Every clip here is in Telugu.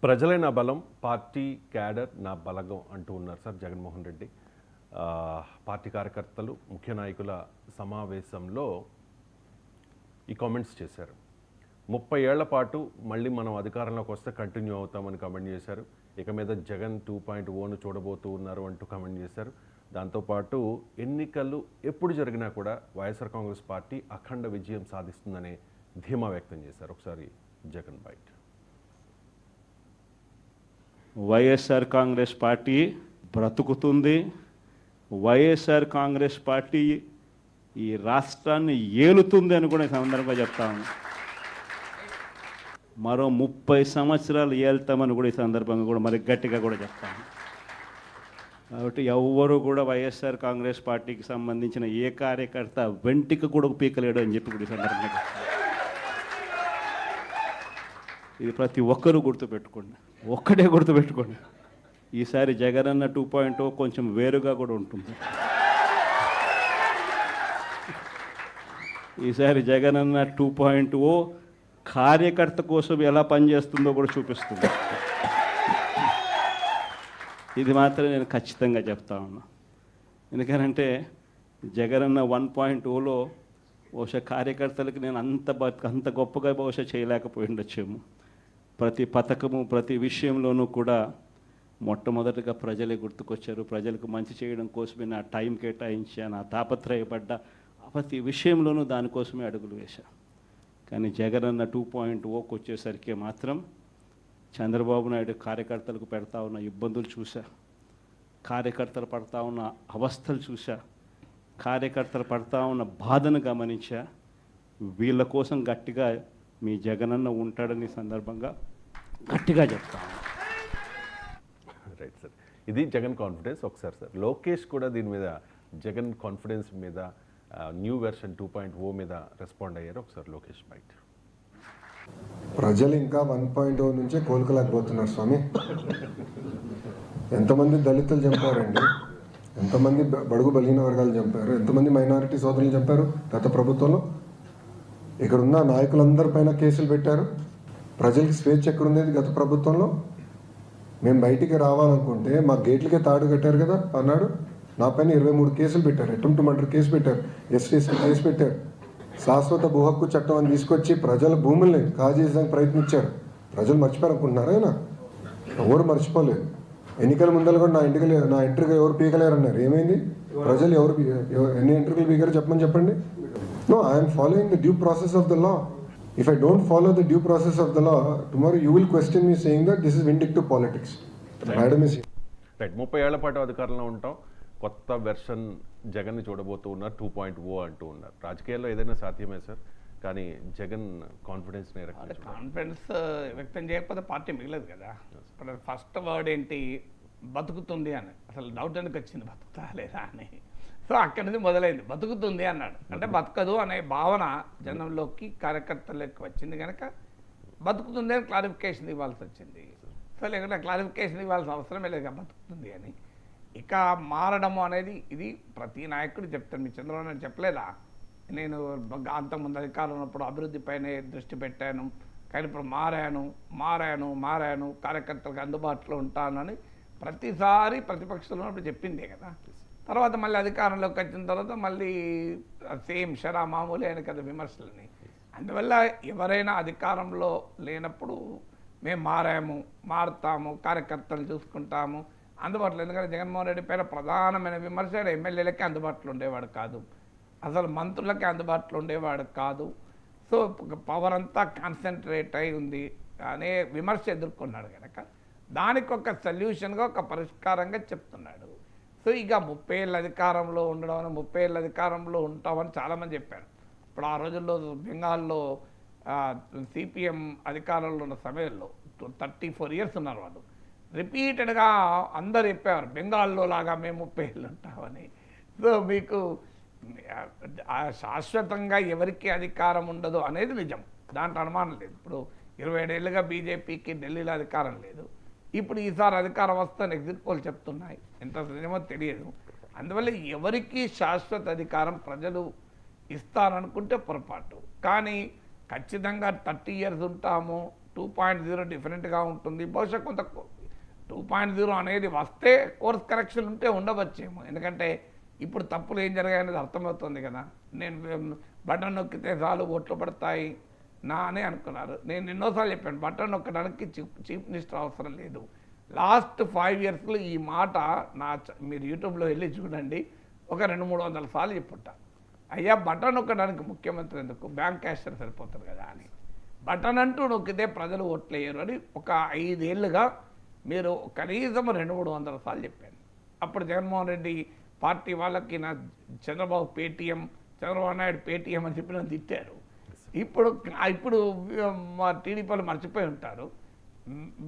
ప్రజలే నా బలం, పార్టీ క్యాడర్ నా బలగం అంటూ ఉన్నారు సార్ జగన్మోహన్ రెడ్డి. పార్టీ కార్యకర్తలు, ముఖ్య నాయకుల సమావేశంలో ఈ కామెంట్స్ చేశారు. 30 ఏళ్ల పాటు మళ్ళీ మనం అధికారంలోకి వస్తే కంటిన్యూ అవుతామని కామెంట్ చేశారు. ఇక మీద జగన్ 2.0ను చూడబోతూ ఉన్నారు అంటూ కామెంట్ చేశారు. దాంతోపాటు ఎన్నికలు ఎప్పుడు జరిగినా కూడా వైఎస్ఆర్ కాంగ్రెస్ పార్టీ అఖండ విజయం సాధిస్తుందనే ధీమా వ్యక్తం చేశారు. ఒకసారి జగన్ బైట్. వైఎస్ఆర్ కాంగ్రెస్ పార్టీ బ్రతుకుతుంది. వైఎస్ఆర్ కాంగ్రెస్ పార్టీ ఈ రాష్ట్రాన్ని ఏలుతుంది అని కూడా ఈ సందర్భంగా చెప్తాను. మరో 30 సంవత్సరాలు ఏళ్తామని కూడా ఈ సందర్భంగా కూడా మరి గట్టిగా కూడా చెప్తాను. కాబట్టి ఎవ్వరూ కూడా వైఎస్ఆర్ కాంగ్రెస్ పార్టీకి సంబంధించిన ఏ కార్యకర్త వెంటికి కూడా పీకలేడు అని చెప్పి కూడా ఈ సందర్భంగా చెప్తాను. ఇది ప్రతి ఒక్కరూ గుర్తుపెట్టుకోండి, ఒక్కటే గుర్తుపెట్టుకోండి. ఈసారి జగనన్న 2.0 కొంచెం వేరుగా కూడా ఉంటుంది. ఈసారి జగనన్న 2.0 కార్యకర్త కోసం ఎలా పనిచేస్తుందో కూడా చూపిస్తుంది. ఇది మాత్రం నేను ఖచ్చితంగా చెప్తా ఉన్నా. ఎందుకనంటే జగనన్న 1.0లో బహుశా కార్యకర్తలకు నేను అంత గొప్పగా బహుశా చేయలేకపోయి ఉండొచ్చేమో. ప్రతి పథకము, ప్రతి విషయంలోనూ కూడా మొట్టమొదటిగా ప్రజలే గుర్తుకొచ్చారు. ప్రజలకు మంచి చేయడం కోసమే నా టైం కేటాయించా, నా తాపత్రయపడ్డా, ప్రతి విషయంలోనూ దానికోసమే అడుగులు వేశా. కానీ జగనన్న 2.0కి వచ్చేసరికి మాత్రం చంద్రబాబు నాయుడు కార్యకర్తలకు పెడతా ఉన్న ఇబ్బందులు చూసా, కార్యకర్తలు పడతా ఉన్న అవస్థలు చూసా, కార్యకర్తలు పడతా ఉన్న బాధను గమనించా. వీళ్ళ కోసం గట్టిగా మీ జగనన్న ఉంటాడని సందర్భంగా గట్టిగా చెప్తాను. రైట్ సార్, ఇది జగన్ కాన్ఫిడెన్స్. ఒకసారి సార్ లోకేష్ కూడా దీని మీద జగన్ కాన్ఫిడెన్స్ మీద న్యూ వెర్షన్ 2.0 మీద రెస్పాండ్ అయ్యారు. ఒకసారి లోకేష్ బైట్. ప్రజలు ఇంకా 1.0 నుంచే కోలుకోలేకపోతున్నారు స్వామి. ఎంతమంది దళితులు చంపారండి, ఎంతమంది బడుగు బలహీన వర్గాలు చంపారు, ఎంతమంది మైనారిటీ సోదరులు చంపారు గత ప్రభుత్వంలో. ఇక్కడ ఉన్న నాయకులందరిపైన కేసులు పెట్టారు. ప్రజలకి స్వేచ్ఛ ఎక్కడుండేది గత ప్రభుత్వంలో. మేము బయటికి రావాలనుకుంటే మా గేట్లకే తాడు కట్టారు కదా అన్నాడు. నా పైన 23 కేసులు పెట్టారు, అటెంప్ట్ మర్డర్ కేసు పెట్టారు, ఎస్టీసీ కేసు పెట్టారు. శాశ్వత భూ హక్కు చట్టం అని తీసుకొచ్చి ప్రజల భూముల్ని కాజేయడానికి ప్రయత్నించారు. ప్రజలు మర్చిపోయారనుకుంటున్నారా? ఆయన ఎవరు మర్చిపోలేదు. ఎన్నికల ముందర కూడా నా ఎంట్రీగా ఎవరు పీకలేరన్నారు. ఏమైంది? ప్రజలు ఎన్ని ఎంట్రీలు పీకారో చెప్పండి. No, I am following the due process of the law. If I don't follow the due process of the law, tomorrow you will question me saying that this is vindictive politics. Madam is right. 30 ఏళ్ల పాటు అధికారంలో ఉంటాం, కొత్త వెర్షన్ జగన్ని చూడబోతూ ఉన్నారు, 2.0 అంటూ ఉన్నారు. రాజకీయాల్లో ఏదైనా సాధ్యమే సార్, కానీ జగన్ కాన్ఫిడెన్స్ వ్యక్తం చేయకపోతే పార్టీ మిగలదు కదా. ఇప్పుడు ఫస్ట్ వర్డ్ ఏంటి? బతుకుతుంది అని. అసలు డౌట్ ఎందుకు వచ్చింది, బతుకుతా లేదా అని. సో అక్కడి నుంచి మొదలైంది. బతుకుతుంది అన్నాడు అంటే బతకదు అనే భావన జనంలోకి, కార్యకర్తలకు వచ్చింది కనుక బతుకుతుంది అని క్లారిఫికేషన్ ఇవ్వాల్సి వచ్చింది. సో లేకుంటే క్లారిఫికేషన్ ఇవ్వాల్సిన అవసరమే లేదు, బతుకుతుంది అని. ఇక మారడము అనేది ఇది ప్రతి నాయకుడు చెప్తాను. మీ చంద్రబాబు నాయుడు చెప్పలేదా, నేను అంతకుముందు అధికారం ఉన్నప్పుడు అభివృద్ధిపైనే దృష్టి పెట్టాను, కానీ ఇప్పుడు మారాను కార్యకర్తలకు అందుబాటులో ఉంటానని ప్రతిసారి ప్రతిపక్షంలో ఉన్నప్పుడు చెప్పిందే కదా. తర్వాత మళ్ళీ అధికారంలోకి వచ్చిన తర్వాత మళ్ళీ సేమ్ షరా మామూలు అయిన కదా విమర్శలని. అందువల్ల ఎవరైనా అధికారంలో లేనప్పుడు మేము మారుతాము, కార్యకర్తలు చూసుకుంటాము, అందుబాటులో. ఎందుకంటే జగన్మోహన్ రెడ్డి పైన ప్రధానమైన విమర్శ ఎమ్మెల్యేలకే అందుబాటులో ఉండేవాడు కాదు, అసలు మంత్రులకే అందుబాటులో ఉండేవాడు కాదు. సో పవర్ అంతా కాన్సన్ట్రేట్ అయి ఉంది అనే విమర్శ ఎదుర్కొన్నాడు కనుక దానికి ఒక సొల్యూషన్గా, ఒక పరిష్కారంగా చెప్తున్నాడు. సో ఇక 30 ఏళ్ళ అధికారంలో ఉండడం, 30 ఏళ్ళ అధికారంలో ఉంటామని చాలామంది చెప్పారు. ఇప్పుడు ఆ రోజుల్లో బెంగాల్లో సిపిఎం అధికారంలో ఉన్న సమయంలో 34 ఇయర్స్ ఉన్నారు వాళ్ళు. రిపీటెడ్గా అందరు చెప్పారు బెంగాల్లో లాగా మేము 30 ఏళ్ళు ఉంటామని. సో మీకు శాశ్వతంగా ఎవరికి అధికారం ఉండదు అనేది నిజం, దాంట్లో అనుమానం లేదు. ఇప్పుడు 27 ఏళ్ళుగా బీజేపీకి ఢిల్లీలో అధికారం లేదు. ఇప్పుడు ఈసారి అధికారం వస్తుందని ఎగ్జిట్ పోల్ చెప్తున్నాయి, ఎంత నిజమో తెలియదు. అందువల్ల ఎవరికి శాశ్వత అధికారం ప్రజలు ఇస్తారనుకుంటే పొరపాటు. కానీ ఖచ్చితంగా 30 ఇయర్స్ ఉంటాము, 2.0 డిఫరెంట్గా ఉంటుంది. బహుశా కొంత 2.0 అనేది వస్తే కోర్స్ కరెక్షన్ ఉంటే ఉండవచ్చేమో. ఎందుకంటే ఇప్పుడు తప్పులు ఏం జరిగాయనేది అర్థమవుతుంది కదా. నేను బటన్ నొక్కితే చాలు ఓట్లు పడతాయి అని అనుకున్నారు. నేను ఎన్నోసార్లు చెప్పాను, బటన్ నొక్కడానికి చీఫ్ మినిస్టర్ అవసరం లేదు. లాస్ట్ 5 ఇయర్స్లో ఈ మాట మీరు యూట్యూబ్లో వెళ్ళి చూడండి, ఒక 200-300 సార్లు చెప్పుంటా. అయ్యా బటన్ నొక్కడానికి ముఖ్యమంత్రి ఎందుకు, బ్యాంక్ క్యాషియర్ సరిపోతుంది కదా అని. బటన్ అంటూ నొక్కితే ప్రజలు ఓట్లు వేయరు అని ఒక 5 ఏళ్ళుగా మీరు కనీసం 200-300 సార్లు చెప్పాను. అప్పుడు జగన్మోహన్ రెడ్డి పార్టీ వాళ్ళకి నా చంద్రబాబు పేటీఎం, చంద్రబాబు నాయుడు పేటీఎం అని చెప్పి నన్ను తిట్టారు. ఇప్పుడు మా టీడీపీ వాళ్ళు మర్చిపోయి ఉంటారు.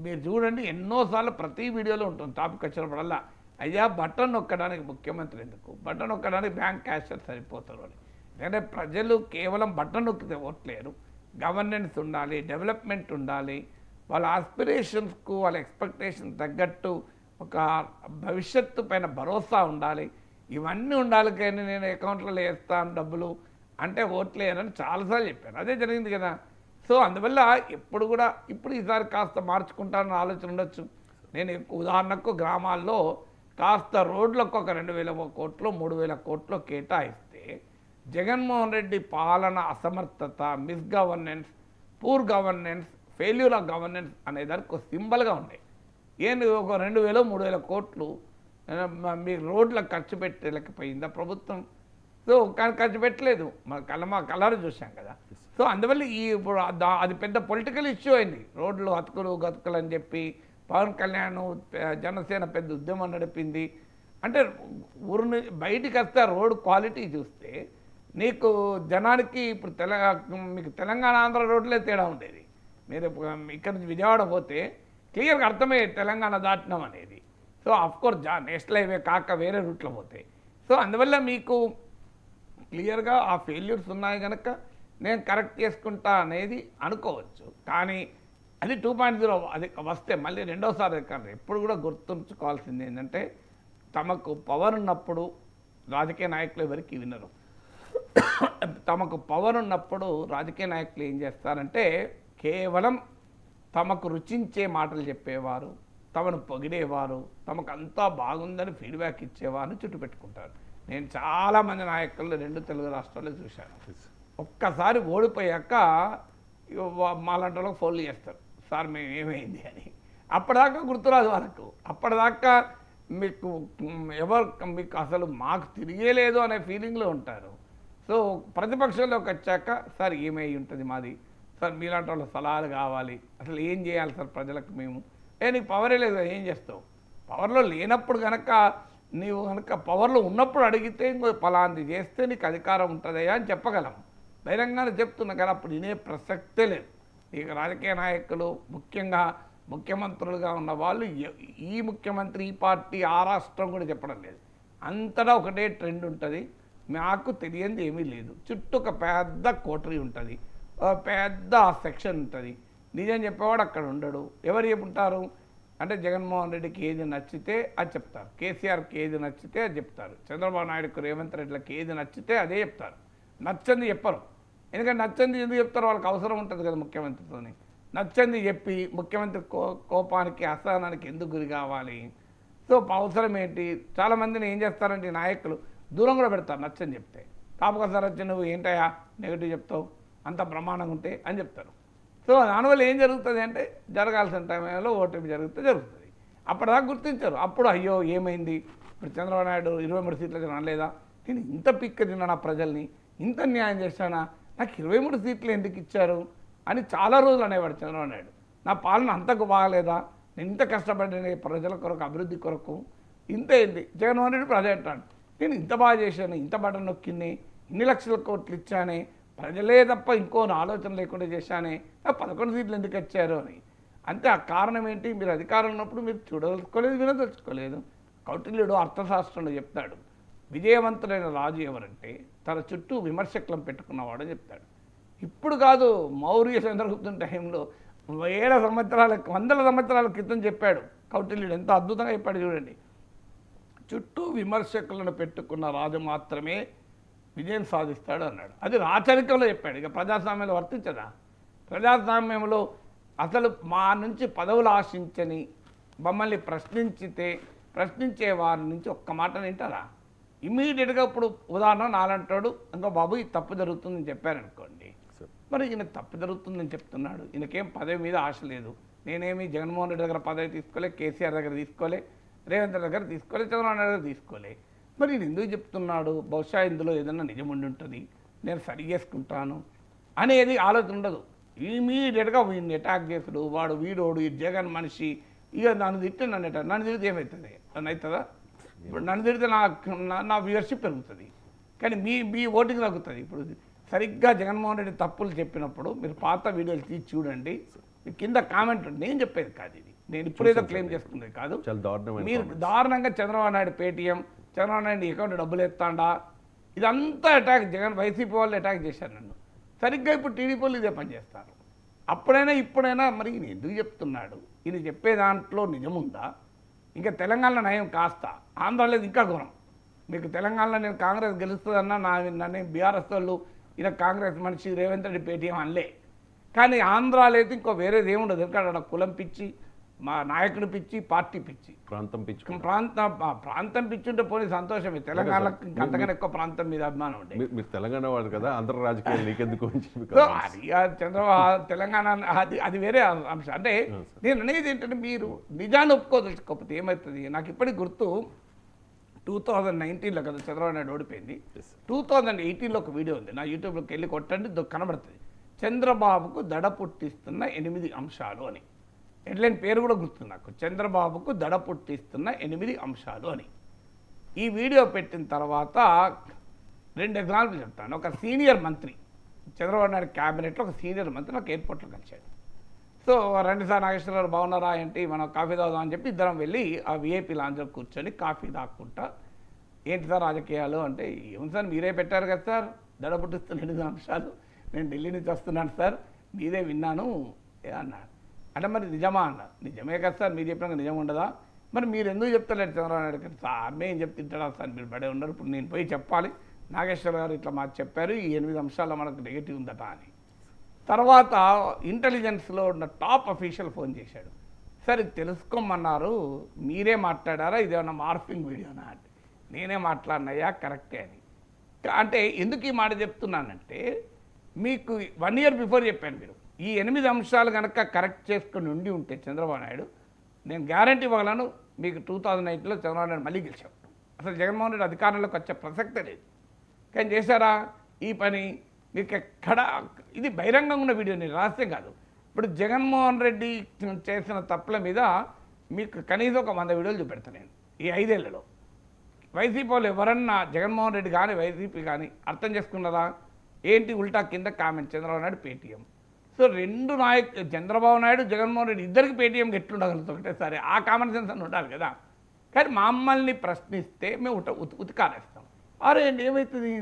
మీరు చూడండి, ఎన్నోసార్లు ప్రతి వీడియోలో ఉంటుంది టాపిక్ వచ్చినప్పుడల్లా, అయ్యా బటన్ నొక్కడానికి ముఖ్యమంత్రి ఎందుకు, బటన్ నొక్కడానికి బ్యాంక్ క్యాషియర్ సరిపోతారు అని. ఎందుకంటే ప్రజలు కేవలం బటన్ నొక్కితే ఓట్లేరు. గవర్నెన్స్ ఉండాలి, డెవలప్మెంట్ ఉండాలి, వాళ్ళ ఆస్పిరేషన్స్కు వాళ్ళ ఎక్స్పెక్టేషన్ తగ్గట్టు ఒక భవిష్యత్తు పైన భరోసా ఉండాలి. ఇవన్నీ ఉండాలి. కానీ నేను అకౌంట్లో వేస్తాను డబ్బులు అంటే ఓట్లేయరని చాలాసార్లు చెప్పాను. అదే జరిగింది కదా. సో అందువల్ల ఎప్పుడు కూడా ఇప్పుడు ఈసారి కాస్త మార్చుకుంటానన్న ఆలోచన ఉండొచ్చు. నేను ఉదాహరణకు గ్రామాల్లో కాస్త రోడ్లకు ఒక 2,000 కోట్లు 3,000 కోట్లు కేటాయిస్తే జగన్మోహన్ రెడ్డి పాలన అసమర్థత, misgovernance, poor governance, failure of governance అనే దానికి ఒక సింబల్గా ఉన్నాయి. ఏంటి ఒక 2,000-3,000 కోట్లు మీకు రోడ్లకు ఖర్చు పెట్టలేకపోయిందా ప్రభుత్వం? సో కానీ ఖర్చు పెట్టలేదు, మా కలర్ చూసాం కదా. సో అందువల్ల ఇప్పుడు అది పెద్ద పొలిటికల్ ఇష్యూ అయింది. రోడ్లు గతుకులు అని చెప్పి పవన్ కళ్యాణ్ జనసేన పెద్ద ఉద్యమం నడిపింది. అంటే ఊరిని బయటికి వస్తే రోడ్ క్వాలిటీ చూస్తే నీకు జనానికి ఇప్పుడు మీకు తెలంగాణ ఆంధ్ర రోడ్లే తేడా ఉండేది. మీరు ఇక్కడ నుంచి విజయవాడ పోతే క్లియర్గా అర్థమయ్యేది తెలంగాణ దాటినాం అనేది. సో అఫ్కోర్స్ నేషనల్ హైవే కాక వేరే రూట్లో పోతే. సో అందువల్ల మీకు క్లియర్గా ఆ ఫెయిల్యూర్స్ ఉన్నాయి కనుక నేను కరెక్ట్ చేసుకుంటా అనేది అనుకోవచ్చు. కానీ అది 2.0 అది వస్తే మళ్ళీ రెండోసారి కాదు. ఎప్పుడు కూడా గుర్తుంచుకోవాల్సింది ఏంటంటే తమకు పవర్ ఉన్నప్పుడు రాజకీయ నాయకులు ఎవరికి వినరు. తమకు పవర్ ఉన్నప్పుడు రాజకీయ నాయకులు ఏం చేస్తారంటే కేవలం తమకు రుచించే మాటలు చెప్పేవారు, తమను పొగిడేవారు, తమకు అంతా బాగుందని ఫీడ్బ్యాక్ ఇచ్చేవారు చుట్టూ పెట్టుకుంటారు. నేను చాలామంది నాయకులు 2 తెలుగు రాష్ట్రాల్లో చూశాను. ఒక్కసారి ఓడిపోయాక మాలాంటి వాళ్ళకి ఫోన్లు చేస్తారు, సార్ మేము ఏమైంది అని. అప్పటిదాకా గుర్తురాదు వాళ్ళకు. అప్పటిదాకా మీకు అసలు మాకు తిరిగేలేదు అనే ఫీలింగ్లో ఉంటారు. సో ప్రతిపక్షంలోకి వచ్చాక సార్ ఏమై ఉంటుంది మాది, సార్ మీలాంటి వాళ్ళ సలహాలు కావాలి, అసలు ఏం చేయాలి సార్ ప్రజలకు మేము. నీకు పవరే లేదు ఏం చేస్తావు, పవర్లో లేనప్పుడు కనుక నీవు కనుక పవర్లో ఉన్నప్పుడు అడిగితే ఇంకో పలాంది చేస్తే నీకు అధికారం ఉంటుందయ్యా అని చెప్పగలం. బహిరంగానే చెప్తున్నా కానీ అప్పుడు వినే ప్రసక్తే లేదు. ఇక రాజకీయ నాయకులు ముఖ్యంగా ముఖ్యమంత్రులుగా ఉన్న వాళ్ళు ఈ ముఖ్యమంత్రి ఈ పార్టీ ఆ రాష్ట్రం కూడా చెప్పడం లేదు. అంతటా ఒకటే ట్రెండ్ ఉంటుంది, మాకు తెలియంది ఏమీ లేదు. చుట్టూ ఒక పెద్ద కోటరీ ఉంటుంది, పెద్ద సెక్షన్ ఉంటుంది. నిజం చెప్పేవాడు అక్కడ ఉండడు. ఎవరు చెప్పుంటారు అంటే జగన్మోహన్ రెడ్డికి ఏది నచ్చితే అది చెప్తారు, కేసీఆర్కి ఏది నచ్చితే అది చెప్తారు, చంద్రబాబు నాయుడుకు రేవంత్ రెడ్డికి ఏది నచ్చితే అదే చెప్తారు. నచ్చంది చెప్పరు. ఎందుకంటే నచ్చంది ఎందుకు చెప్తారు, వాళ్ళకి అవసరం ఉంటుంది కదా ముఖ్యమంత్రితోని. నచ్చంది చెప్పి ముఖ్యమంత్రి కోపానికి అసహనానికి ఎందుకు గురి కావాలి? సో అవసరం ఏంటి? చాలామందిని ఏం చేస్తారంటే నాయకులు దూరం కూడా పెడతారు నచ్చని చెప్తే. తాపకొసారి వచ్చి నువ్వు ఏంటయా నెగిటివ్ చెప్తావు అంత ప్రమాణంగా ఉంటే అని చెప్తారు. సో దానివల్ల ఏం జరుగుతుంది అంటే జరగాల్సిన టైంలో ఓటమి జరుగుతుంది. అప్పటిదాకా గుర్తించారు. అప్పుడు అయ్యో ఏమైంది, ఇప్పుడు చంద్రబాబు నాయుడు 23 సీట్లు అనలేదా, నేను ఇంత పిక్క తిన్నానా ప్రజల్ని, ఇంత న్యాయం చేశానా, నాకు 23 సీట్లు ఎందుకు ఇచ్చారు అని చాలా రోజులు అనేవాడు చంద్రబాబు నాయుడు. నా పాలన అంతకు బాగలేదా, నేను ఇంత కష్టపడిన ప్రజల కొరకు అభివృద్ధి కొరకు ఇంత ఏంది. జగన్మోహన్ రెడ్డి ప్రజలు అంటాడు, నేను ఇంత బాగా చేశాను, ఇంత బటన్ నొక్కింది, ఇన్ని లక్షల కోట్లు ఇచ్చానే, ప్రజలే తప్ప ఇంకో ఆలోచన లేకుండా చేశానే, నాకు 11 సీట్లు ఎందుకు వచ్చారు అని. అంతే. ఆ కారణం ఏంటి, మీరు అధికారంలో ఉన్నప్పుడు మీరు చూడదలుచుకోలేదు, వినదలుచుకోలేదు. కౌటిల్యుడు అర్థశాస్త్రంలో చెప్తాడు, విజయవంతులైన రాజు ఎవరంటే తన చుట్టూ విమర్శకులను పెట్టుకున్నవాడు చెప్తాడు. ఇప్పుడు కాదు, మౌర్య చంద్రగుప్తుని టైంలో 100 సంవత్సరాల క్రితం చెప్పాడు కౌటిల్యుడు. ఎంత అద్భుతంగా చెప్పాడు చూడండి. చుట్టూ విమర్శకులను పెట్టుకున్న రాజు మాత్రమే విజయం సాధిస్తాడు అన్నాడు. అది రాచరికంలో చెప్పాడు. ఇక ప్రజాస్వామ్యంలో వర్తించదా? ప్రజాస్వామ్యంలో అసలు మా నుంచి పదవులు ఆశించని మమ్మల్ని ప్రశ్నించే వారి నుంచి ఒక్క మాట వింటారా? ఇమీడియట్గా ఇప్పుడు ఉదాహరణ నాలంటాడు ఇంకో బాబు ఇది తప్పు జరుగుతుందని చెప్పారనుకోండి, మరి ఈయన తప్పు జరుగుతుందని చెప్తున్నాడు, ఈయనకేం పదవి మీద ఆశ లేదు. నేనేమి జగన్మోహన్ రెడ్డి దగ్గర పదవి తీసుకోలే, కేసీఆర్ దగ్గర తీసుకోలే, రేవంత్ రెడ్డి దగ్గర తీసుకోలే, చంద్రబాబు నాయుడు దగ్గర తీసుకోలే. మరి ఈయన ఎందుకు చెప్తున్నాడు? బహుశా ఇందులో ఏదైనా నిజం ఉండి ఉంటుంది, నేను సరి చేసుకుంటాను అనేది ఆలోచన ఉండదు. ఇమీడియట్గా వీడిని అటాక్ చేసుడు, వీడోడు ఈ జగన్ మనిషి, ఇక నన్ను తిట్టి నన్ను తిరిగితే ఏమవుతుంది? నన్ను అవుతుందా? ఇప్పుడు నన్ను తిరిగితే నా వ్యూవర్షిప్ పెరుగుతుంది, కానీ మీ ఓటింగ్ తగ్గుతుంది. ఇప్పుడు సరిగ్గా జగన్మోహన్ రెడ్డి తప్పులు చెప్పినప్పుడు మీరు పాత వీడియోలు తీసి చూడండి, కింద కామెంట్ నేను చెప్పేది కాదు, ఇది నేను ఇప్పుడేదో క్లెయిమ్ చేసుకునేది కాదు. మీరు దారుణంగా చంద్రబాబు నాయుడు పేటీఎం, చంద్రబాబు నాయుడు అకౌంట్ డబ్బులు ఎత్తాడా, ఇదంతా అటాక్ జగన్ వైసీపీ వాళ్ళు అటాక్ చేశారు నన్ను. సరిగ్గా ఇప్పుడు టీడీపీ వాళ్ళు ఇదే పని చేస్తారు. అప్పుడైనా ఇప్పుడైనా మరి ఈయన ఎందుకు చెప్తున్నాడు? ఈయన చెప్పే దాంట్లో నిజముందా? ఇంకా తెలంగాణలో నయం కాస్త, ఆంధ్రాలో ఇంకా ఘోరం. మీకు తెలంగాణలో నేను కాంగ్రెస్ గెలుస్తుందన్నా నన్ను బీఆర్ఎస్ వాళ్ళు ఈయన కాంగ్రెస్ మనిషి రేవంత్ రెడ్డి పేటీఎం అనలే. కానీ ఆంధ్రాలో అయితే ఇంకో వేరేది ఏముండదు, ఎందుకంటే కులం పిచ్చి, మా నాయకుడు పిచ్చి, పార్టీ పిచ్చి, ప్రాంతం పిచ్చి ఉంటే పోనీ సంతోషమే. తెలంగాణలో అంతకన్నా ఎక్కువ ప్రాంతం మీద అభిమానం ఉండే. మీరు తెలంగాణ వాడు కదా, ఆంధ్ర రాజకీయాలు నీకెందుకు? అది చంద్రబాబు తెలంగాణ అది వేరే అంశం. అంటే నేను అనేది ఏంటంటే మీరు నిజాన్ని ఒప్పుకోదలుచుకోకపోతే ఏమవుతుంది? నాకు ఇప్పటికి గుర్తు 2019లో కదా చంద్రబాబు నాయుడు ఓడిపోయింది. 2018లో ఒక వీడియో ఉంది, నా యూట్యూబ్లోకి వెళ్ళి కొట్టండి కనబడుతుంది. చంద్రబాబుకు దడ పుట్టిస్తున్న 8 అంశాలు అని హెడ్లైన్ పేరు కూడా గుర్తుంది నాకు. చంద్రబాబుకు దడ పుట్టిస్తున్న 8 అంశాలు అని. ఈ వీడియో పెట్టిన తర్వాత 2 ఎగ్జాంపుల్ చెప్తాను. ఒక సీనియర్ మంత్రి, చంద్రబాబు నాయుడు క్యాబినెట్లో ఒక సీనియర్ మంత్రి నాకు ఎయిర్పోర్ట్లో కలిశాడు. సో రండి సార్ నాగేశ్వరరావు బాగున్నారా ఏంటి, మనం కాఫీ తాగుదాం అని చెప్పి ఇద్దరం వెళ్ళి ఆ విఐపీ లాంజ్లో కూర్చొని కాఫీ తాక్కుంటా, ఏంటి సార్ రాజకీయాలు అంటే, ఏమి సార్ మీరే పెట్టారు కదా సార్ దడ పుట్టిస్తున్న 8 అంశాలు, నేను ఢిల్లీ నుంచి వస్తున్నాను సార్, మీదే విన్నాను అన్నాడు. అంటే మరి నిజమా అన్న, నిజమే కదా సార్, మీరు చెప్పినాక నిజం ఉండదా, మరి మీరు ఎందుకు చెప్తలేరు చంద్రబాబు నాయుడు గారు? సార్ మేము చెప్తుంటాడా సార్, మీరు బడే ఉన్నారు, ఇప్పుడు నేను పోయి చెప్పాలి నాగేశ్వర గారు ఇట్లా మాకు చెప్పారు, ఈ 8 అంశాల్లో మనకు నెగిటివ్ ఉందట అని. తర్వాత ఇంటెలిజెన్స్లో ఉన్న టాప్ అఫీషియల్ ఫోన్ చేశాడు, సార్ ఇది తెలుసుకోమన్నారు, మీరే మాట్లాడారా, ఇదేమన్నా మార్ఫింగ్ వీడియోనా అంటే, నేనే మాట్లాడినయ్యా కరెక్టే అని. అంటే ఎందుకు ఈ మాట చెప్తున్నానంటే, మీకు 1 year బిఫోర్ చెప్పాను, మీరు ఈ 8 అంశాలు కనుక కరెక్ట్ చేసుకొని ఉండి ఉంటే చంద్రబాబు నాయుడు, నేను గ్యారంటీ ఇవ్వగలను మీకు 2008లో చంద్రబాబు నాయుడు మళ్ళీ గెలిచాం. అసలు జగన్మోహన్ రెడ్డి అధికారంలోకి వచ్చే ప్రసక్తే లేదు. కానీ చేశారా ఈ పని? మీకు ఎక్కడ ఇది బహిరంగంగా ఉన్న వీడియో, నేను రహస్యం కాదు. ఇప్పుడు జగన్మోహన్ రెడ్డి చేసిన తప్పుల మీద మీకు కనీసం ఒక 100 వీడియోలు చూపెడతాను నేను ఈ 5 ఏళ్లలో. వైసీపీ వాళ్ళు ఎవరన్నా జగన్మోహన్ రెడ్డి కానీ వైసీపీ కానీ అర్థం చేసుకున్నదా? ఏంటి ఉల్టా కింద comment, Chandrababu Naidu Paytm. So 2 నాయకులు, చంద్రబాబు నాయుడు జగన్మోహన్ రెడ్డి ఇద్దరికి పేటీఎం ఎట్లుండగలుగుతాం ఒకటేసారి? ఆ కామన్ సెన్స్ అని ఉండాలి కదా. కానీ మమ్మల్ని ప్రశ్నిస్తే మేము ఉతికారేస్తాం. అరే ఏమవుతుంది?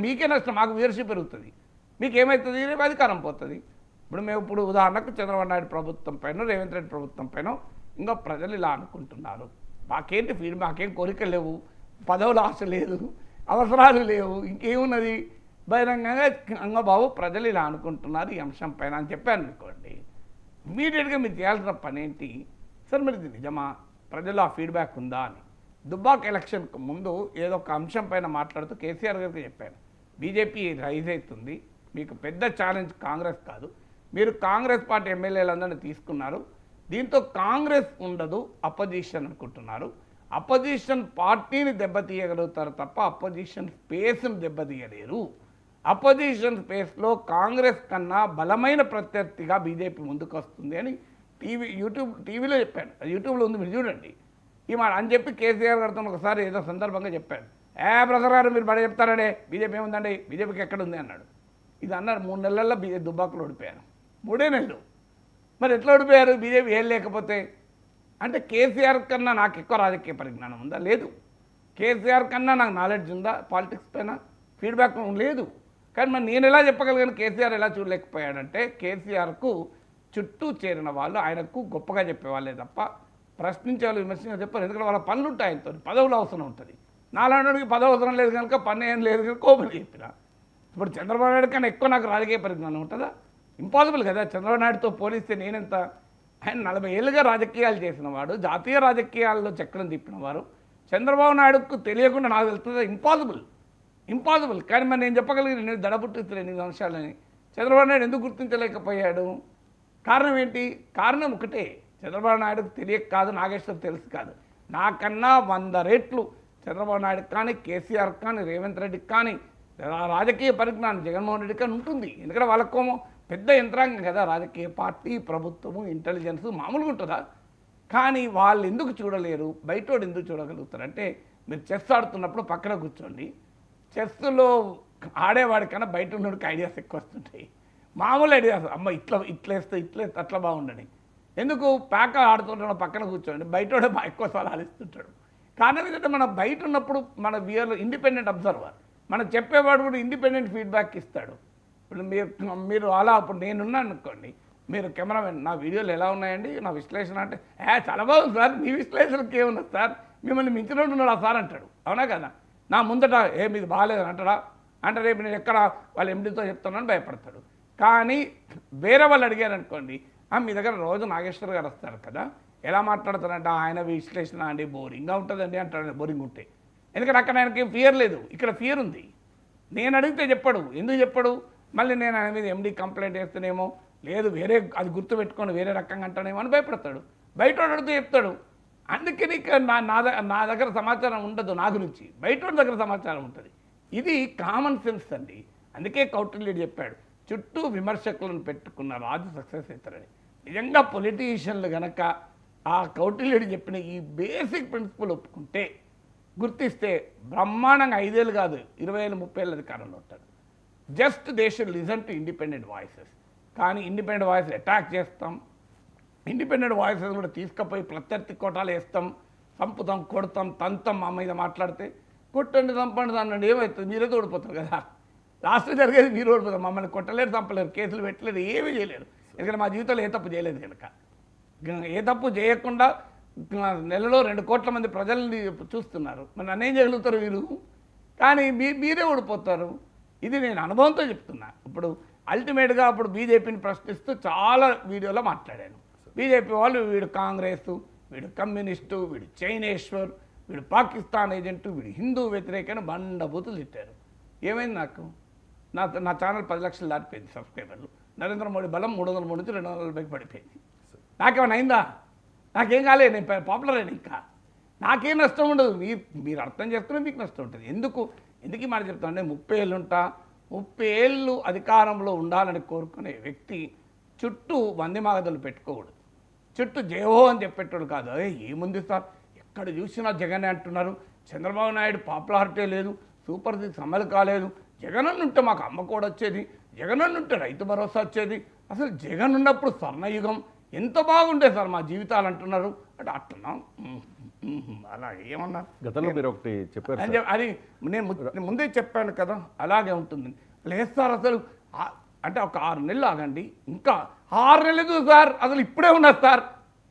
మీకే నష్టం, మాకు వ్యూవర్షిప్ పెరుగుతుంది, మీకేమవుతుంది? రేపు అధికారం పోతుంది. ఇప్పుడు ఉదాహరణకు చంద్రబాబు నాయుడు ప్రభుత్వం పైన, రేవంత్ రెడ్డి ప్రభుత్వం పైన ఇంకా ప్రజలు ఇలా అనుకుంటున్నారు, మాకేంటి ఫీడ్, మాకేం కోరికలు లేవు, పదవులు ఆశ లేదు, అవసరాలు లేవు, ఇంకేమున్నది, బహిరంగంగా బాబు ప్రజలు ఇలా అనుకుంటున్నారు ఈ అంశం పైన అని చెప్పాను అనుకోండి, ఇమీడియట్గా మీరు చేయాల్సిన పని ఏంటి? సార్ మరి ఇది నిజమా, ప్రజలు ఆ ఫీడ్బ్యాక్ ఉందా అని. దుబ్బాక ఎలక్షన్కు ముందు ఏదో ఒక అంశం పైన మాట్లాడుతూ కేసీఆర్ గారికి చెప్పాను, బీజేపీ రైజ్ అవుతుంది, మీకు పెద్ద ఛాలెంజ్ కాంగ్రెస్ కాదు, మీరు కాంగ్రెస్ పార్టీ ఎమ్మెల్యేలందరినీ తీసుకున్నారు, దీంతో కాంగ్రెస్ ఉండదు, అపోజిషన్ అనుకుంటున్నారు, అపోజిషన్ పార్టీని దెబ్బతీయగలుగుతారు తప్ప అపోజిషన్ స్పేస్ను దెబ్బతీయలేరు, అపోజిషన్ స్పేస్లో కాంగ్రెస్ కన్నా బలమైన ప్రత్యర్థిగా బీజేపీ ముందుకు వస్తుంది అని టీవీలో చెప్పాను, యూట్యూబ్లో ఉంది, మీరు చూడండి ఈ మాట అని చెప్పి కేసీఆర్ గారితో ఒకసారి ఏదో సందర్భంగా చెప్పాను. బ్రదర్ గారు మీరు బడ చెప్తారండి, బీజేపీ ఏముందండి, బీజేపీకి ఎక్కడ ఉంది అన్నాడు. ఇది అన్నారు 3 నెలల్లో దుబ్బాకలో ఓడిపోయాను, 3 నెలలు. మరి ఎట్లా ఓడిపోయారు? బీజేపీ ఏం లేకపోతే అంటే కేసీఆర్ కన్నా నాకు ఎక్కువ రాజకీయ పరిజ్ఞానం ఉందా? లేదు. కేసీఆర్ కన్నా నాకు నాలెడ్జ్ ఉందా పాలిటిక్స్ పైన? ఫీడ్బ్యాక్ లేదు. కానీ మరి నేను ఎలా చెప్పగలిగాను కేసీఆర్ ఎలా చూడలేకపోయాడంటే, కేసీఆర్కు చుట్టూ చేరిన వాళ్ళు ఆయనకు గొప్పగా చెప్పేవాళ్ళే తప్ప ప్రశ్నించే వాళ్ళు విమర్శించే చెప్పారు. ఎందుకంటే వాళ్ళ పనులు ఉంటాయి, ఆయనతో పదవులు అవసరం ఉంటుంది. నాలాంటికి పదవి అవసరం లేదు కనుక పని ఏం లేదు కనుక కోపం చెప్పిన. ఇప్పుడు చంద్రబాబు నాయుడు కన్నా ఎక్కువ నాకు రాజకీయ పరిజ్ఞానం ఉంటుందా? ఇంపాసిబుల్ కదా. చంద్రబాబు నాయుడుతో పోలిస్తే నేనెంత? ఆయన 40 ఏళ్ళుగా రాజకీయాలు చేసిన వాడు, జాతీయ రాజకీయాల్లో చక్రం తిప్పిన వారు. చంద్రబాబు నాయుడుకు తెలియకుండా నాకు తెలుస్తుంది ఇంపాసిబుల్. కానీ మరి నేను చెప్పగలిగిన నేను దడబుట్టిస్తున్నాను 8 అంశాలని. చంద్రబాబు నాయుడు ఎందుకు గుర్తించలేకపోయాడు? కారణం ఏంటి? కారణం ఒకటే, చంద్రబాబు నాయుడుకు తెలియక కాదు, నాగేశ్వర్ తెలుసు కాదు. నాకన్నా 100 రెట్లు చంద్రబాబు నాయుడుకి కానీ, కేసీఆర్ కానీ, రేవంత్ రెడ్డికి కానీ రాజకీయ పరిజ్ఞానం జగన్మోహన్ రెడ్డి కానీ ఉంటుంది. ఎందుకంటే వాళ్ళకోమో పెద్ద యంత్రాంగం కదా, రాజకీయ పార్టీ, ప్రభుత్వము, ఇంటెలిజెన్స్ మామూలుగా ఉంటుందా? కానీ వాళ్ళు ఎందుకు చూడలేరు, బయటోడు ఎందుకు చూడగలుగుతారు అంటే, మీరు చెస్ ఆడుతున్నప్పుడు పక్కన కూర్చోండి, చెస్లో ఆడేవాడికన్నా బయట ఉన్నోడికి ఐడియాస్ ఎక్కువ వస్తుంటాయి. మామూలు ఐడియాస్, అమ్మ ఇట్లేస్తే అట్లా బాగుండని. ఎందుకు ప్యాక ఆడుతుంటాడు పక్కన కూర్చోండి, బయటోడే ఎక్కువ సలహాలు ఇస్తుంటాడు. కారణం ఏంటంటే మనం బయట ఉన్నప్పుడు మన వియర్లో ఇండిపెండెంట్ అబ్జర్వర్, మనం చెప్పేవాడు కూడా ఇండిపెండెంట్ ఫీడ్బ్యాక్ ఇస్తాడు. ఇప్పుడు మీరు అలా ఇప్పుడు నేనున్నాను అనుకోండి, మీరు కెమెరామెన్ నా వీడియోలు ఎలా ఉన్నాయండి, నా విశ్లేషణ అంటే చాలా బాగుంది సార్, మీ విశ్లేషణకి ఏమున్నది సార్, మిమ్మల్ని మించినట్టు ఉన్నాడు ఆ సార్ అంటాడు. అవునా కదా? నా ముందట మీది బాగాలేదని అంటాడా? అంటే రేపు నేను ఎక్కడ వాళ్ళ ఎండితో చెప్తున్నాను భయపడతాడు. కానీ వేరే వాళ్ళు అడిగారు అనుకోండి, మీ దగ్గర రోజు నాగేశ్వర్ గారు వస్తారు కదా, ఎలా మాట్లాడతారంటే ఆయన విశ్లేషణ అండి బోరింగ్గా ఉంటుందండి అంటాడు. బోరింగ్ ఉంటే ఎందుకంటే అక్కడ ఆయనకి ఫియర్ లేదు, ఇక్కడ ఫియర్ ఉంది. నేను అడిగితే చెప్పడు. ఎందుకు చెప్పడు? మళ్ళీ నేను ఆయన మీద ఎండి కంప్లైంట్ చేస్తేనేమో, లేదు వేరే అది గుర్తుపెట్టుకొని వేరే రకంగా అంటానేమో అని భయపడతాడు. బయట అడుగుతూ చెప్తాడు. అందుకని నా దగ్గర సమాచారం ఉండదు నా గురించి, బయట దగ్గర సమాచారం ఉంటుంది. ఇది కామన్ సెన్స్ అండి. అందుకే కౌటిల్యుడు చెప్పాడు, చుట్టూ విమర్శకులను పెట్టుకున్న రాజు సక్సెస్ అవుతారని. నిజంగా పొలిటీషియన్లు కనుక ఆ కౌటిల్యుడు చెప్పిన ఈ బేసిక్ ప్రిన్సిపల్ ఒప్పుకుంటే, గుర్తిస్తే బ్రహ్మాండంగా 5 ఏళ్ళు కాదు 20 ఏళ్ళు 30 ఏళ్ళు అధికారంలో ఉంటాడు. Just they should listen to independent voices. కానీ ఇండిపెండెంట్ వాయిస్ అటాక్ చేస్తాం, ఇండిపెండెంట్ వాయిసెస్ కూడా తీసుకుపోయి ప్రత్యర్థి కోటాలు వేస్తాం, చంపుతాం, కొడతాం, తంతాం. మా మీద మాట్లాడితే కొట్టండి, చంపండి, అనండి, ఏమవుతుంది? మీరే ఓడిపోతారు కదా. లాస్ట్ జరిగేది మీరు ఓడిపోతారు. మమ్మల్ని కొట్టలేరు, చంపలేరు, కేసులు పెట్టలేరు, ఏమీ చేయలేరు. ఎందుకంటే మా జీవితంలో ఏ తప్పు చేయలేదు కనుక. ఏ తప్పు చేయకుండా నెలలో 2 కోట్ల మంది ప్రజల్ని చూస్తున్నారు. మరి నన్నేం చేయగలుగుతారు వీరు? కానీ మీరే ఓడిపోతారు. ఇది నేను అనుభవంతో చెప్తున్నా. ఇప్పుడు అల్టిమేట్గా అప్పుడు బీజేపీని ప్రశ్నిస్తూ చాలా వీడియోలో మాట్లాడాను. బీజేపీ వాళ్ళు వీడు కాంగ్రెస్, వీడు కమ్యూనిస్టు, వీడు చైనేశ్వర్, వీడు పాకిస్తాన్ ఏజెంటు, వీడు హిందూ వ్యతిరేకని బండబూతులు తిట్టారు. ఏమైంది నాకు? నా ఛానల్ 10 లక్షలు దాటిపోయింది సబ్స్క్రైబర్లు. నరేంద్ర మోడీ బలం 303 నుంచి 240 పడిపోయింది. నాకేమైనా అయిందా? నాకేం కాలేదు, నేను పాపులర్ అయినా. ఇంకా నాకేం నష్టం ఉండదు. మీరు అర్థం చేసుకుని మీకు నష్టం ఉంటుంది. ఎందుకు ఈ మాట చెప్తాను అంటే, 30 ఏళ్ళు ఉంటా, 30 ఏళ్ళు అధికారంలో ఉండాలని కోరుకునే వ్యక్తి చుట్టూ వందిమాగదులు పెట్టుకోకూడదు. చుట్టూ జయహో అని చెప్పేటోడు కాదు. ఏముంది సార్, ఎక్కడ చూసినా జగనే అంటున్నారు, చంద్రబాబు నాయుడు పాపులారిటీ లేదు, సూపర్ 6 అమలు కాలేదు, జగన్ ఉంటే మాకు అమ్మ కూడా వచ్చేది, జగన్ ఉంటే రైతు భరోసా వచ్చేది, అసలు జగన్ ఉన్నప్పుడు స్వర్ణయుగం ఎంత బాగుండే సార్ మా జీవితాలు అంటున్నారు. అంటే అట్లా అలా ఏమన్నారు? గతంలో మీరు ఒకటి చెప్పారు, అది నేను ముందే చెప్పాను కదా, అలాగే ఉంటుంది. లేదు సార్ అసలు అంటే ఒక 6 నెలలు ఆగండి, ఇంకా 6 నెలలు సార్, అసలు ఇప్పుడే ఉన్నారు సార్,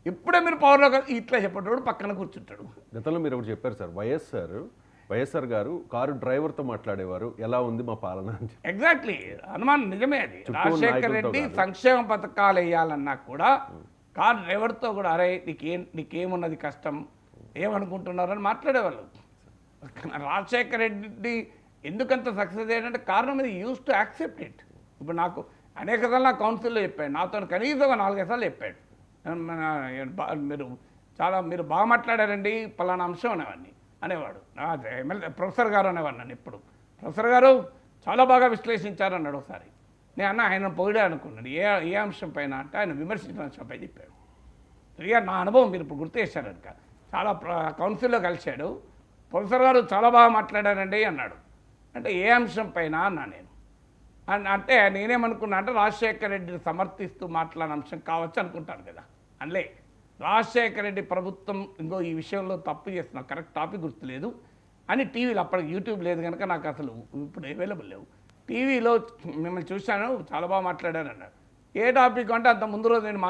ఇప్పుడే మీరు పవర్లో ఇట్లా చెప్పేటోడు పక్కన కూర్చుంటాడు. గతంలో మీరు ఒకటి చెప్పారు సార్, వైఎస్ఆర్ గారు కారు డ్రైవర్తో మాట్లాడేవారు, ఎలా ఉంది మా పాలన అని. ఎగ్జాక్ట్లీ, అనుమానం నిజమే. అది రాజశేఖర్ రెడ్డి సంక్షేమ పథకాలు వేయాలన్నా కూడా కారు డ్రైవర్తో కూడా, అరే నీకేమున్నది కష్టం, ఏమనుకుంటున్నారని మాట్లాడేవాళ్ళు. రాజశేఖర్ రెడ్డి ఎందుకంత సక్సెస్ అయ్యాడంటే కారణం ఇది, యూస్ టు యాక్సెప్ట్ ఇట్. ఇప్పుడు నాకు అనేక సార్లు నా కౌన్సిల్లో చెప్పాడు, నాతో కనీసం 4-5 సార్లు చెప్పాడు, మీరు బాగా మాట్లాడారండి పలానా అంశం అనేవాడు. ఎమ్మెల్యే ప్రొఫెసర్ గారు అనేవాడు నన్ను ఎప్పుడు. ప్రొఫెసర్ గారు చాలా బాగా విశ్లేషించారన్నాడు ఒకసారి. నేను ఆయన పొగిడే అనుకున్నాను. ఏ అంశం పైన అంటే ఆయన విమర్శించిన అంశంపై చెప్పాడు. నా అనుభవం మీరు ఇప్పుడు గుర్తు చేశారు కనుక. చాలా కౌన్సిల్లో కలిశాడు, ప్రొఫెసర్ గారు చాలా బాగా మాట్లాడారండి అన్నాడు. అంటే ఏ అంశం పైన అన్నా నేను. అంటే నేనేమనుకున్నా అంటే రాజశేఖర రెడ్డిని సమర్థిస్తూ మాట్లాడిన అంశం కావచ్చు అనుకుంటాను కదా. అందులో రాజశేఖర రెడ్డి ప్రభుత్వం ఇంకో ఈ విషయంలో తప్పు చేస్తున్నా, కరెక్ట్ టాపిక్ గుర్తులేదు అని టీవీలో, అప్పటికి యూట్యూబ్ లేదు కనుక నాకు అసలు ఇప్పుడు అవైలబుల్ లేవు, టీవీలో మిమ్మల్ని చూశాను చాలా బాగా మాట్లాడాను అన్నాడు. ఏ టాపిక్ అంటే అంత ముందు రోజు నేను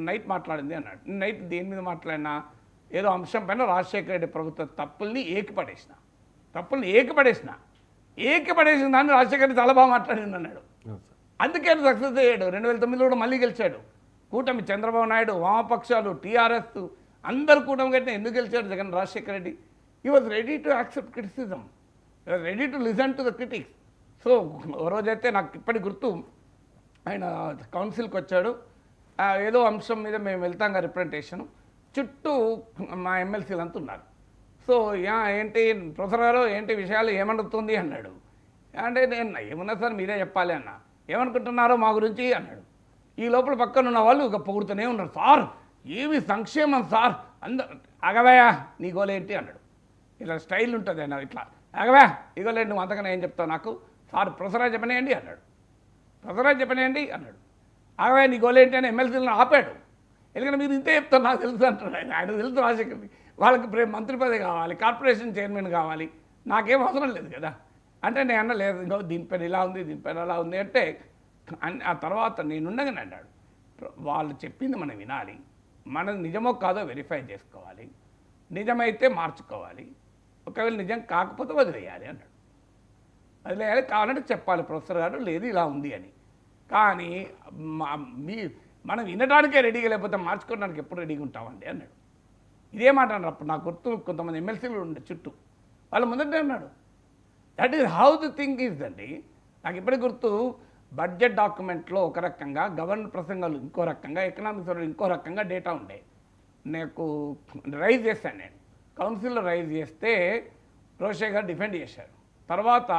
నైట్ మాట్లాడింది అన్నాడు. నేను నైట్ దేని మీద మాట్లాడినా, ఏదో అంశం పైన రాజశేఖర రెడ్డి ప్రభుత్వ తప్పుల్ని ఏకిపడేసిన దాన్ని రాజశేఖర రెడ్డి చాలా బాగా మాట్లాడింది అన్నాడు. అందుకే సక్సెస్ అయ్యాడు. 2009 కూడా మళ్ళీ గెలిచాడు. కూటమి చంద్రబాబు నాయుడు, వామపక్షాలు, టీఆర్ఎస్ అందరు కూటమి కట్టిన ఎందుకు గెలిచాడు Jagan Rajasekhara Reddy? He was ready to accept criticism, he was ready to listen to the critics. So ఓ రోజైతే నాకు ఇప్పటి గుర్తు, ఆయన కౌన్సిల్కి వచ్చాడు, ఏదో అంశం మీద మేము వెళ్తాం కదా రిప్రజెంటేషన్, చుట్టూ మా ఎమ్మెల్సీలు అంతా ఉన్నారు. సో ఏంటి ప్రొఫెసర్ గారు ఏంటి విషయాలు ఏమనుతుంది అన్నాడు. అంటే నేను ఏమన్నా సార్ మీరే చెప్పాలి అన్న. ఏమనుకుంటున్నారో మా గురించి అన్నాడు. ఈ లోపల పక్కన ఉన్న వాళ్ళు ఇక పొగుడుతూనే ఉన్నారు, సార్ ఏమి సంక్షేమం సార్, అగవయా నీ గోలేంటి అన్నాడు. ఇలా స్టైల్ ఉంటుంది అన్న, ఇట్లా అగవా ఈ గోలేంటి నువ్వు అంతకన్నా ఏం చెప్తావు నాకు, సార్ ప్రొఫెసర్ గారు చెప్పనేయండి అన్నాడు. ప్రొఫెసర్ గారు చెప్పనేయండి అన్నాడు. అగవా నీ గోలేంటి అని ఎమ్మెల్సీలను ఆపాడు. ఎందుకంటే మీరు ఇంతే చెప్తారు నాకు తెలుసు అంటాడు ఆయన తెలుసు రాజశేఖర్ని. వాళ్ళకి మంత్రి పదవి కావాలి, కార్పొరేషన్ చైర్మన్ కావాలి, నాకేం అవసరం లేదు కదా అంటే నేను అన్న లేదు, ఇంకో దీనిపైన ఇలా ఉంది దీనిపైన అలా ఉంది అంటే ఆ తర్వాత నేనుండగానే అన్నాడు, వాళ్ళు చెప్పింది మనం వినాలి, మనం నిజమో కాదో వెరిఫై చేసుకోవాలి, నిజమైతే మార్చుకోవాలి, ఒకవేళ నిజం కాకపోతే వదిలేయాలి అన్నాడు. వదిలేయాలి కావాలంటే చెప్పాలి ప్రొఫెసర్ గారు లేదు ఇలా ఉంది అని. కానీ మనం వినడానికే రెడీగా లేకపోతే మార్చుకోవడానికి ఎప్పుడు రెడీగా ఉంటామండి అన్నాడు. ఇదే మాట అన్నారు. అప్పుడు నాకు గుర్తు కొంతమంది ఎమ్మెల్సీలు ఉండే చుట్టూ వాళ్ళ ముందటే అన్నాడు. That is how the thing is అండి. నాకు ఇప్పటికి గుర్తు, బడ్జెట్ డాక్యుమెంట్లో ఒక రకంగా, గవర్నర్ ప్రసంగాలు ఇంకో రకంగా, ఎకనామిక్స్ ఇంకో రకంగా డేటా ఉండే. నాకు రైజ్ చేశాను నేను, కౌన్సిల్లో రైజ్ చేస్తే రోషే గారు డిఫెండ్ చేశారు. తర్వాత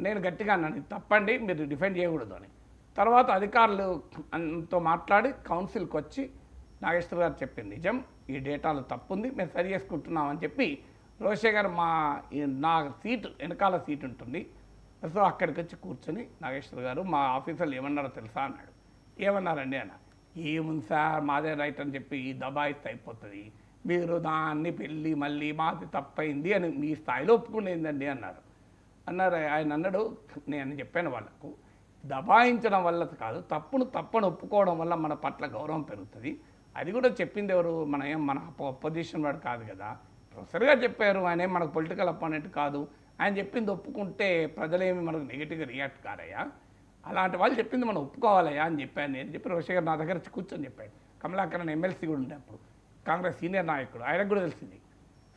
నేను గట్టిగా అన్నాను ఇది తప్పండి మీరు డిఫెండ్ చేయకూడదు అని. తర్వాత అధికారులతో మాట్లాడి కౌన్సిల్కి వచ్చి నాగేశ్వర గారు చెప్పింది నిజం, ఈ డేటాలో తప్పుంది, మేము సరి చేసుకుంటున్నామని చెప్పి రోషే గారు నా సీటు వెనకాల సీట్ ఉంటుంది, సో అక్కడికి వచ్చి కూర్చొని నాగేశ్వర గారు మా ఆఫీసర్లు ఏమన్నారో తెలుసా అన్నాడు. ఏమన్నారండి అన్న. ఏముంది సార్ మాదే రైట్ అని చెప్పి దబాయిస్తే అయిపోతుంది, మీరు దాన్ని పెళ్ళి మళ్ళీ మాది తప్పైంది అని మీ స్థాయిలో ఒప్పుకునేందండి అన్నారు. ఆయన అన్నాడు, నేను చెప్పాను వాళ్ళకు దబాయించడం వల్ల కాదు, తప్పను ఒప్పుకోవడం వల్ల మన పట్ల గౌరవం పెరుగుతుంది. అది కూడా చెప్పింది ఎవరు, మన అపోజిషన్ వాడు కాదు కదా, ప్రొఫెసర్గా చెప్పారు, ఆయన మనకు పొలిటికల్ అపోనెంట్ కాదు, ఆయన చెప్పింది ఒప్పుకుంటే ప్రజలేమి మనకు నెగిటివ్గా రియాక్ట్ కారయ్యా, అలాంటి వాళ్ళు చెప్పింది మనం ఒప్పుకోవాలయ్యా అని చెప్పాను నేను చెప్పి రోషే గారు నా దగ్గర కూర్చొని చెప్పాడు. కమలాకరన్ ఎమ్మెల్సీ కూడా ఉండే అప్పుడు, కాంగ్రెస్ సీనియర్ నాయకుడు, ఆయనకు కూడా తెలిసింది.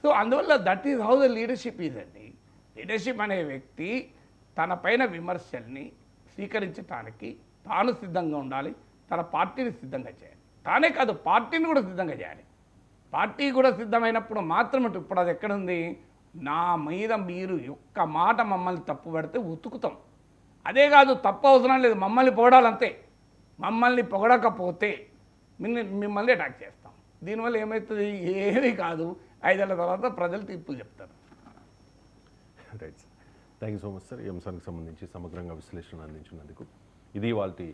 సో అందువల్ల that is how the leadership is అండి. లీడర్షిప్ అనే వ్యక్తి తన పైన విమర్శల్ని స్వీకరించడానికి తాను సిద్ధంగా ఉండాలి, తన పార్టీని సిద్ధంగా చేయాలి, తానే కాదు పార్టీని కూడా సిద్ధంగా చేయాలి. పార్టీ కూడా సిద్ధమైనప్పుడు మాత్రమే. ఇప్పుడు అది ఎక్కడుంది, నా మీద మీరు ఒక్క మాట మమ్మల్ని తప్పు పడితే ఉతుకుతాం, అదే కాదు తప్పు అవసరం లేదు మమ్మల్ని పొగడాలంతే, మమ్మల్ని పొగడకపోతే మిమ్మల్ని అటాక్ చేస్తాం. దీనివల్ల ఏమవుతుంది, ఏమీ కాదు, 5 ఏళ్ల తర్వాత ప్రజలు తీర్పులు చెప్తారు. Right sir, thank you so much sir. ఈ అంశానికి సంబంధించి సమగ్రంగా విశ్లేషణ అందించినందుకు. ఇది వాళ్ళ